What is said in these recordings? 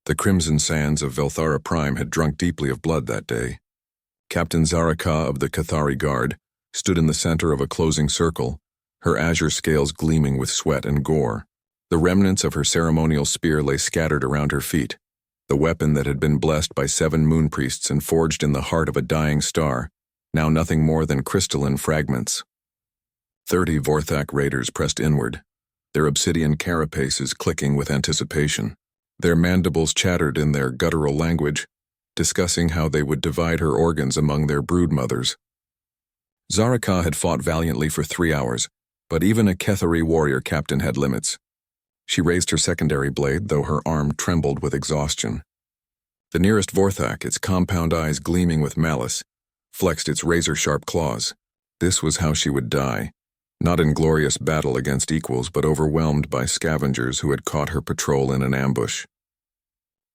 The crimson sands of Velthara Prime had drunk deeply of blood that day. Captain Zaraka of the Cathari Guard stood in the center of a closing circle, her azure scales gleaming with sweat and gore. The remnants of her ceremonial spear lay scattered around her feet, the weapon that had been blessed by 7 moon priests and forged in the heart of a dying star, now nothing more than crystalline fragments. 30 Vorthak raiders pressed inward, their obsidian carapaces clicking with anticipation. Their mandibles chattered in their guttural language, discussing how they would divide her organs among their broodmothers. Zaraka had fought valiantly for 3 hours, but even a Kethari warrior captain had limits. She raised her secondary blade, though her arm trembled with exhaustion. The nearest Vorthak, its compound eyes gleaming with malice, flexed its razor-sharp claws. This was how she would die, not in glorious battle against equals, but overwhelmed by scavengers who had caught her patrol in an ambush.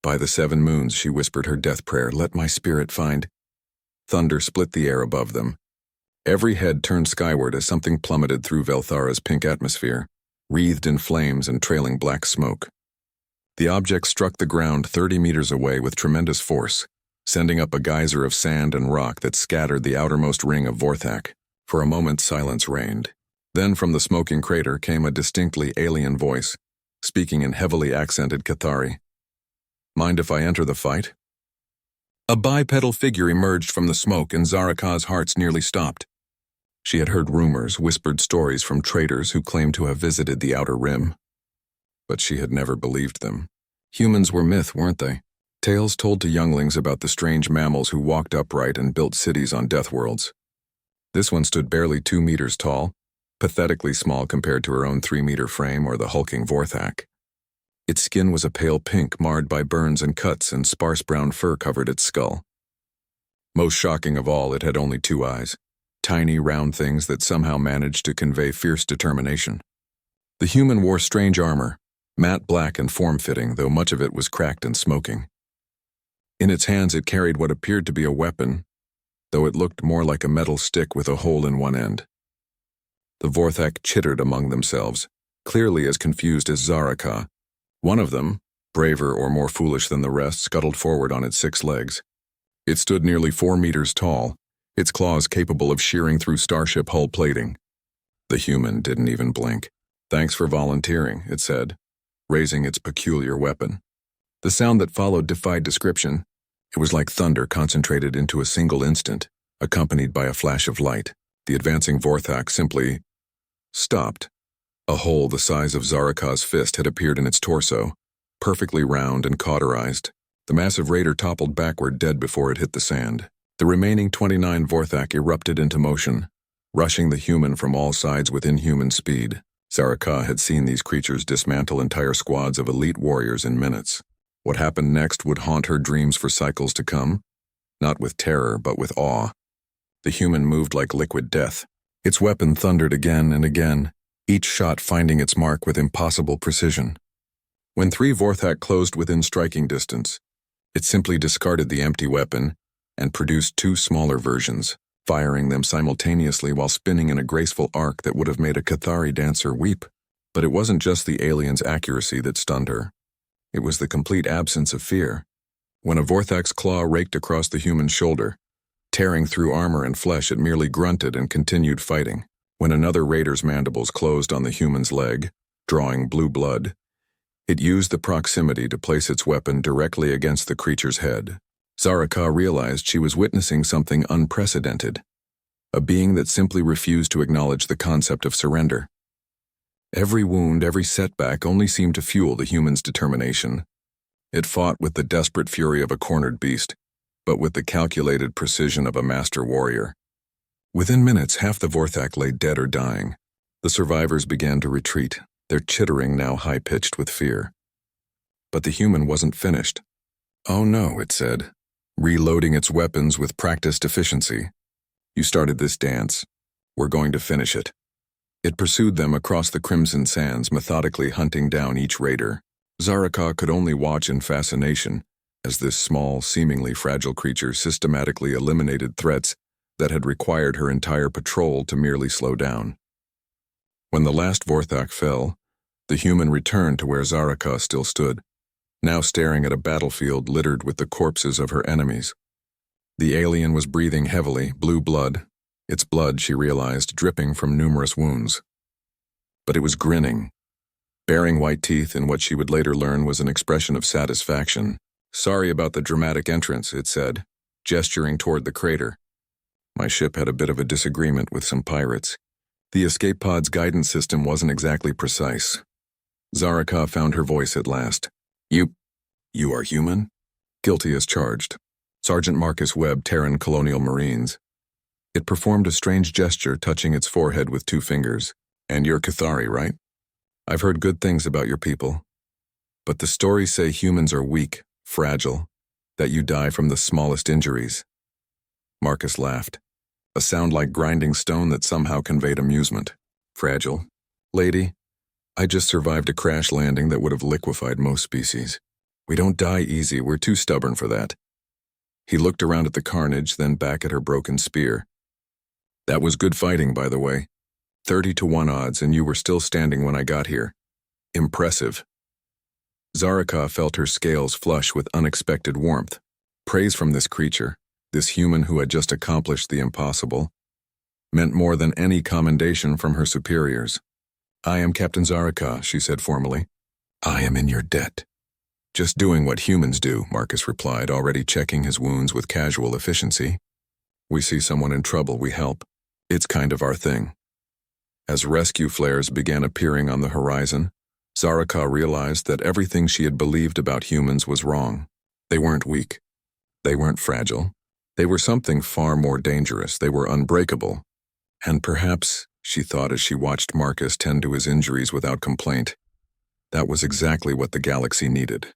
By the 7 moons, she whispered her death prayer, "Let my spirit find." Thunder split the air above them. Every head turned skyward as something plummeted through Velthara's pink atmosphere, wreathed in flames and trailing black smoke. The object struck the ground 30 meters away with tremendous force, sending up a geyser of sand and rock that scattered the outermost ring of Vorthak. For a moment, silence reigned. Then from the smoking crater came a distinctly alien voice, speaking in heavily accented Cathari. "Mind if I enter the fight?" A bipedal figure emerged from the smoke, and Zaraka's hearts nearly stopped. She had heard rumors, whispered stories from traders who claimed to have visited the Outer Rim. But she had never believed them. Humans were myth, weren't they? Tales told to younglings about the strange mammals who walked upright and built cities on death worlds. This one stood barely 2 meters tall, pathetically small compared to her own 3-meter frame or the hulking Vorthak. Its skin was a pale pink marred by burns and cuts, and sparse brown fur covered its skull. Most shocking of all, it had only 2 eyes. Tiny, round things that somehow managed to convey fierce determination. The human wore strange armor, matte black and form-fitting, though much of it was cracked and smoking. In its hands it carried what appeared to be a weapon, though it looked more like a metal stick with a hole in one end. The Vorthak chittered among themselves, clearly as confused as Zaraka. One of them, braver or more foolish than the rest, scuttled forward on its 6 legs. It stood nearly 4 meters tall, its claws capable of shearing through starship hull plating. The human didn't even blink. "Thanks for volunteering," it said, raising its peculiar weapon. The sound that followed defied description. It was like thunder concentrated into a single instant, accompanied by a flash of light. The advancing Vorthak simply stopped. A hole the size of Zaraka's fist had appeared in its torso, perfectly round and cauterized. The massive raider toppled backward, dead before it hit the sand. The remaining 29 Vorthak erupted into motion, rushing the human from all sides with inhuman speed. Zaraka had seen these creatures dismantle entire squads of elite warriors in minutes. What happened next would haunt her dreams for cycles to come, not with terror but with awe. The human moved like liquid death. Its weapon thundered again and again, each shot finding its mark with impossible precision. When 3 Vorthak closed within striking distance, it simply discarded the empty weapon and produced 2 smaller versions, firing them simultaneously while spinning in a graceful arc that would have made a Cathari dancer weep. But it wasn't just the alien's accuracy that stunned her. It was the complete absence of fear. When a Vorthak's claw raked across the human's shoulder, tearing through armor and flesh, it merely grunted and continued fighting. When another raider's mandibles closed on the human's leg, drawing blue blood, it used the proximity to place its weapon directly against the creature's head. Zaraka realized she was witnessing something unprecedented, a being that simply refused to acknowledge the concept of surrender. Every wound, every setback only seemed to fuel the human's determination. It fought with the desperate fury of a cornered beast, but with the calculated precision of a master warrior. Within minutes, half the Vorthak lay dead or dying. The survivors began to retreat, their chittering now high-pitched with fear. But the human wasn't finished. "Oh no," it said, reloading its weapons with practiced efficiency. "You started this dance. We're going to finish it." It pursued them across the crimson sands, methodically hunting down each raider. Zaraka could only watch in fascination as this small, seemingly fragile creature systematically eliminated threats that had required her entire patrol to merely slow down. When the last Vorthak fell, the human returned to where Zaraka still stood, now staring at a battlefield littered with the corpses of her enemies. The alien was breathing heavily, blue blood, its blood, she realized, dripping from numerous wounds. But it was grinning, baring white teeth in what she would later learn was an expression of satisfaction. "Sorry about the dramatic entrance," it said, gesturing toward the crater. "My ship had a bit of a disagreement with some pirates. The escape pod's guidance system wasn't exactly precise." Zaraka found her voice at last. You are human?" "Guilty as charged. Sergeant Marcus Webb, Terran Colonial Marines." It performed a strange gesture, touching its forehead with 2 fingers. "And you're Cathari, right? I've heard good things about your people. But the stories say humans are weak, fragile, that you die from the smallest injuries." Marcus laughed, a sound like grinding stone that somehow conveyed amusement. "Fragile? Lady, I just survived a crash landing that would have liquefied most species. We don't die easy, we're too stubborn for that." He looked around at the carnage, then back at her broken spear. "That was good fighting, by the way. 30-1 odds, and you were still standing when I got here. Impressive." Zaraka felt her scales flush with unexpected warmth. Praise from this creature, this human who had just accomplished the impossible, meant more than any commendation from her superiors. "I am Captain Zaraka," she said formally. "I am in your debt." "Just doing what humans do," Marcus replied, already checking his wounds with casual efficiency. "We see someone in trouble, we help. It's kind of our thing." As rescue flares began appearing on the horizon, Zaraka realized that everything she had believed about humans was wrong. They weren't weak. They weren't fragile. They were something far more dangerous. They were unbreakable. And perhaps, she thought as she watched Marcus tend to his injuries without complaint, that was exactly what the galaxy needed.